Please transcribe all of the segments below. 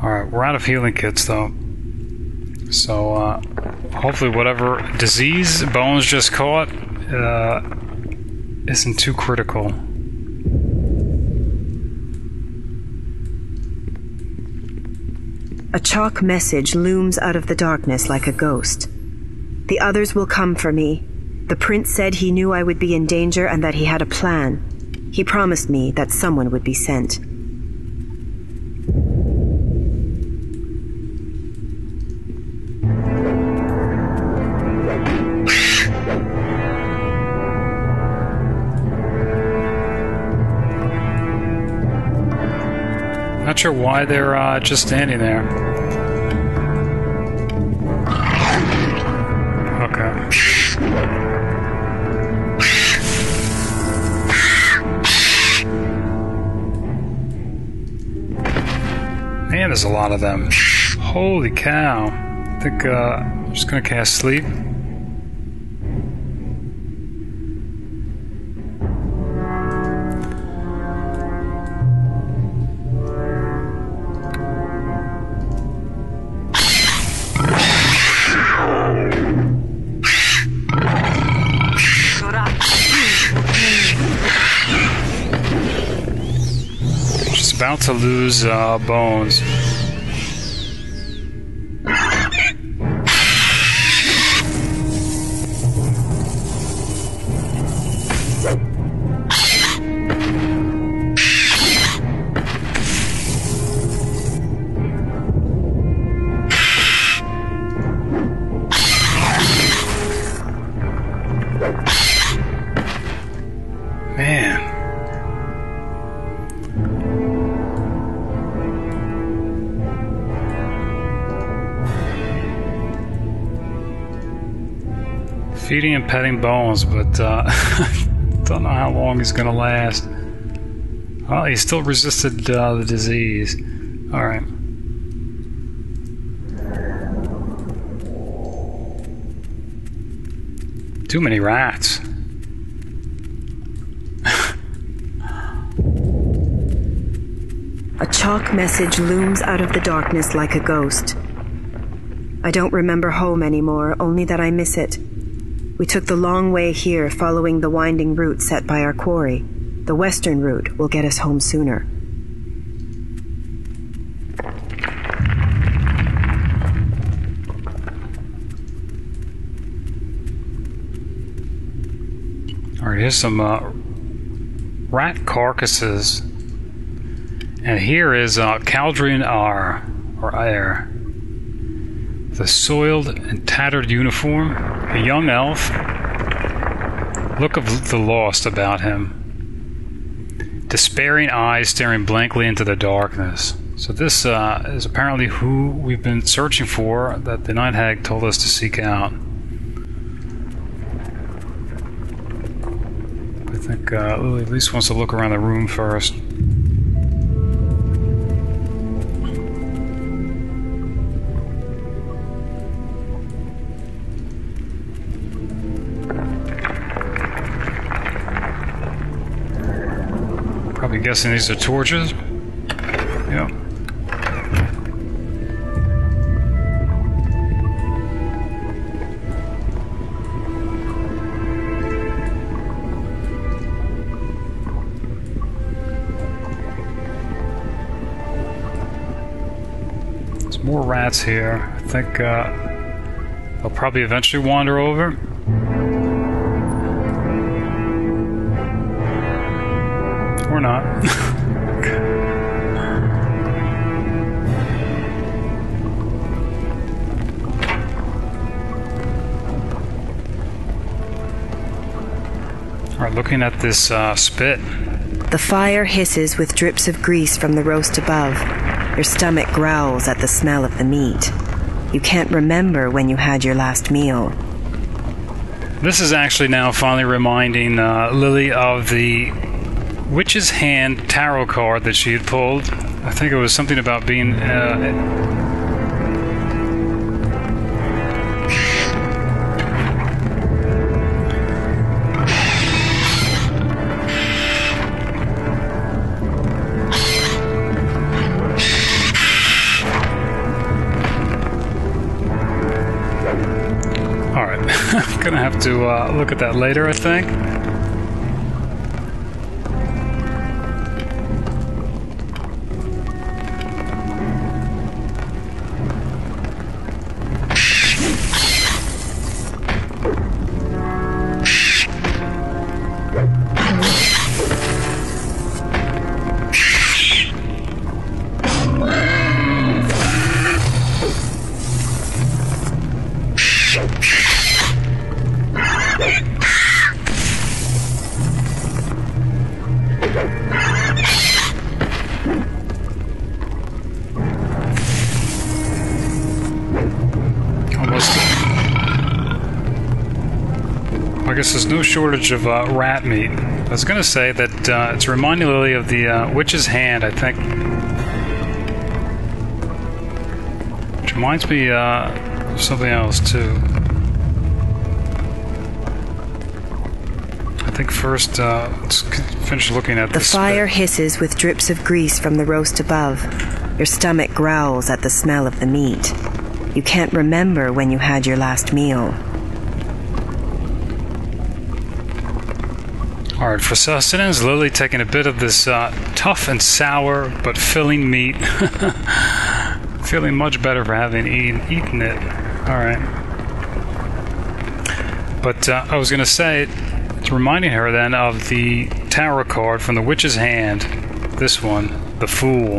Alright, we're out of healing kits though. So, hopefully whatever disease Bones just caught isn't too critical. A chalk message looms out of the darkness like a ghost. The others will come for me. The prince said he knew I would be in danger and that he had a plan. He promised me that someone would be sent. Not sure why they're just standing there. Okay. Man, there's a lot of them. Holy cow. I think I'm just gonna cast sleep. About to lose Bones. Man. Feeding and petting Bones, but don't know how long he's gonna last. Well, he still resisted the disease. Alright. Too many rats. A chalk message looms out of the darkness like a ghost. I don't remember home anymore, only that I miss it. We took the long way here, following the winding route set by our quarry. The western route will get us home sooner. Alright, here's some rat carcasses. And here is Caldrian Ayre, or Ayre. The soiled and tattered uniform, a young elf, look of the lost about him, despairing eyes staring blankly into the darkness. So this is apparently who we've been searching for, that the Night Hag told us to seek out. I think Lilly at least wants to look around the room first. Probably guessing these are torches. Yep. There's more rats here. I think they'll probably eventually wander over. Or not. Alright, looking at this spit. The fire hisses with drips of grease from the roast above. Your stomach growls at the smell of the meat. You can't remember when you had your last meal. This is actually now finally reminding Lilly of the Witch's Hand tarot card that she had pulled. I think it was something about being Gonna have to look at that later, I think. I guess there's no shortage of rat meat. I was going to say that it's reminding Lily of the witch's hand, I think. Which reminds me of something else, too. I think first, let's finish looking at this. The fire hisses with drips of grease from the roast above. Your stomach growls at the smell of the meat. You can't remember when you had your last meal. Alright, for sustenance, Lily taking a bit of this tough and sour but filling meat. Feeling much better for having eaten it. Alright. But I was going to say, it's reminding her then of the tarot card from the Witch's Hand. This one, the Fool.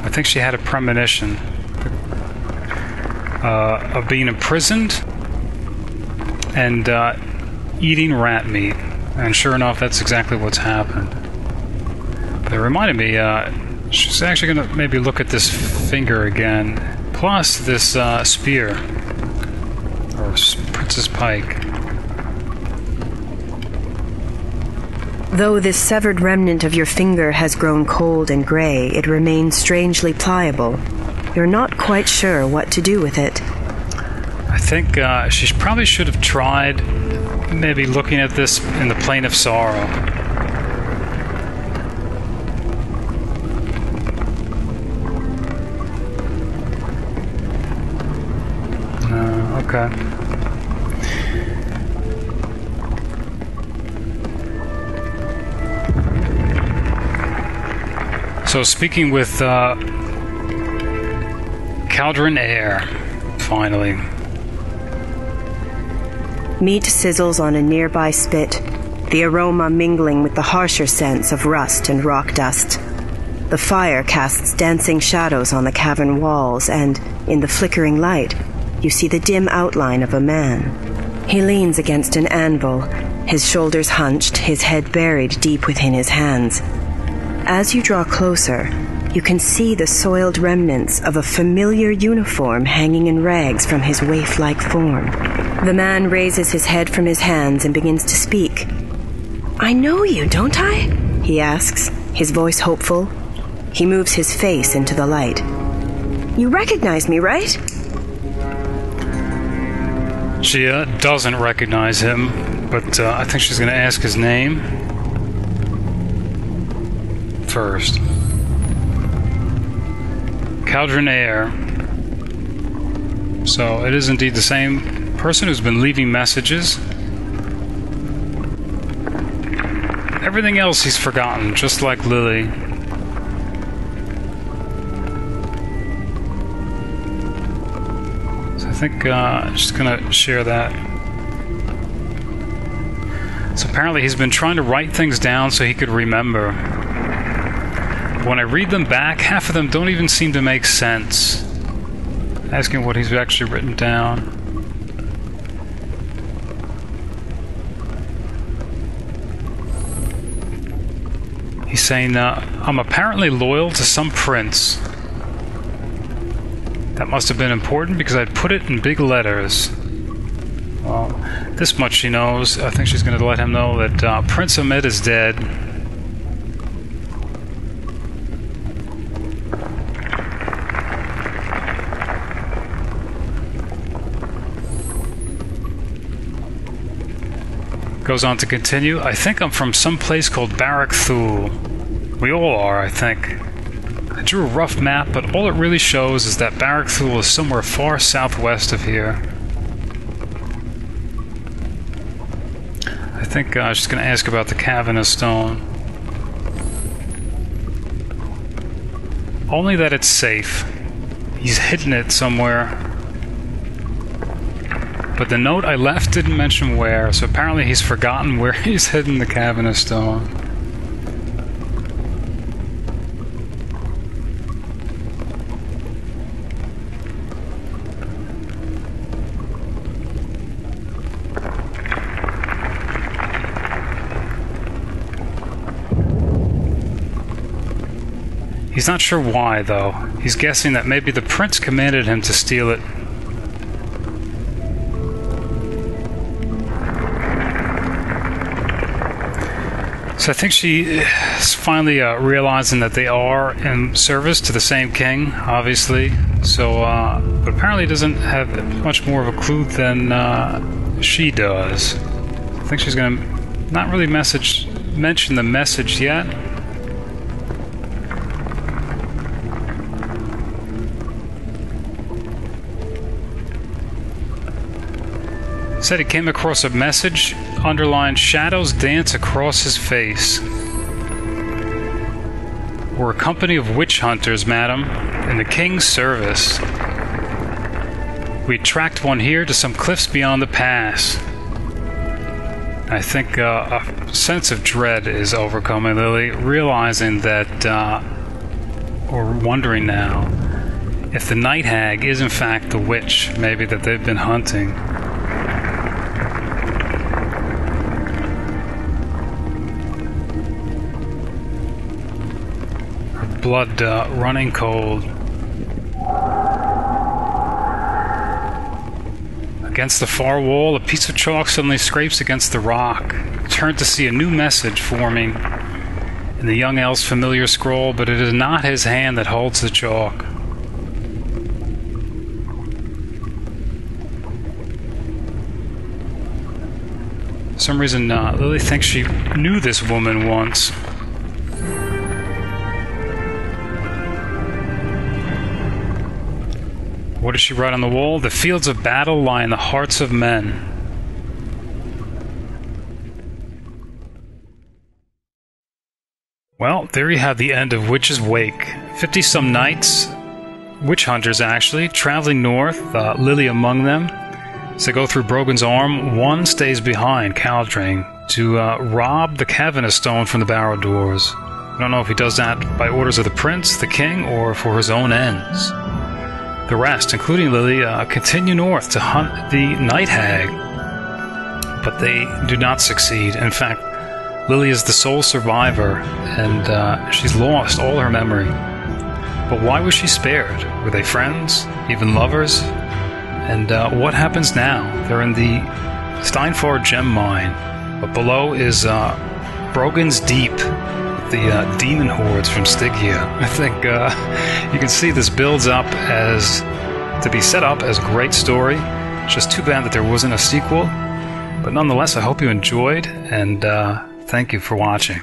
I think she had a premonition of being imprisoned and eating rat meat, and sure enough, that's exactly what's happened. But it reminded me, she's actually going to maybe look at this finger again, plus this spear, or Princess Pike. Though this severed remnant of your finger has grown cold and gray, it remains strangely pliable. You're not quite sure what to do with it. I think she probably should have tried maybe looking at this in the plane of sorrow. Okay. So speaking with Caldrian Ayre, finally. Meat sizzles on a nearby spit, the aroma mingling with the harsher scents of rust and rock dust. The fire casts dancing shadows on the cavern walls, and, in the flickering light, you see the dim outline of a man. He leans against an anvil, his shoulders hunched, his head buried deep within his hands. As you draw closer, you can see the soiled remnants of a familiar uniform hanging in rags from his waif-like form. The man raises his head from his hands and begins to speak. "I know you, don't I?" he asks, his voice hopeful. He moves his face into the light. "You recognize me, right?" She doesn't recognize him, but I think she's going to ask his name first. Caldrian Ayre. So it is indeed the same person who's been leaving messages. Everything else he's forgotten, just like Lily. So I think she's gonna share that. So apparently he's been trying to write things down so he could remember. When I read them back, half of them don't even seem to make sense. Asking what he's actually written down. He's saying, I'm apparently loyal to some prince. That must have been important because I'd put it in big letters. Well, this much she knows. I think she's going to let him know that Prince Ahmed is dead. Goes on to continue, I think I'm from some place called Barak Thul. We all are, I think. I drew a rough map, but all it really shows is that Barrackthul is somewhere far southwest of here. I think she's going to ask about the Cavernous Stone. Only that it's safe. He's hidden it somewhere. But the note I left didn't mention where, so apparently he's forgotten where he's hidden the Cavernous Stone. He's not sure why, though. He's guessing that maybe the prince commanded him to steal it. So I think she is finally realizing that they are in service to the same king, obviously. So, but apparently doesn't have much more of a clue than she does. I think she's going to not really mention the message yet. Said he came across a message underlined, "Shadows dance across his face. We're a company of witch hunters, madam, in the king's service. We tracked one here to some cliffs beyond the pass." I think a sense of dread is overcoming Lily, realizing that, or wondering now, if the night hag is in fact the witch, maybe that they've been hunting. Blood running cold. Against the far wall, a piece of chalk suddenly scrapes against the rock. Turn to see a new message forming in the young elf's familiar scroll, but it is not his hand that holds the chalk. For some reason, Lily thinks she knew this woman once. What does she write on the wall? "The fields of battle lie in the hearts of men." Well, there you have the end of Witch's Wake. 50-some knights, witch hunters actually, traveling north, Lily among them. As they go through Brogan's Arm, one stays behind, Caldrian, to rob the Cavernous Stone from the barrow doors. I don't know if he does that by orders of the prince, the king, or for his own ends. The rest, including Lily, continue north to hunt the night hag, but they do not succeed. In fact, Lily is the sole survivor, and she's lost all her memory. But why was she spared? Were they friends? Even lovers? And what happens now? They're in the Steinfar gem mine, but below is Brogan's Deep, the demon hordes from Stygia. I think you can see this builds up as to be set up as a great story. It's just too bad that there wasn't a sequel. But nonetheless, I hope you enjoyed, and thank you for watching.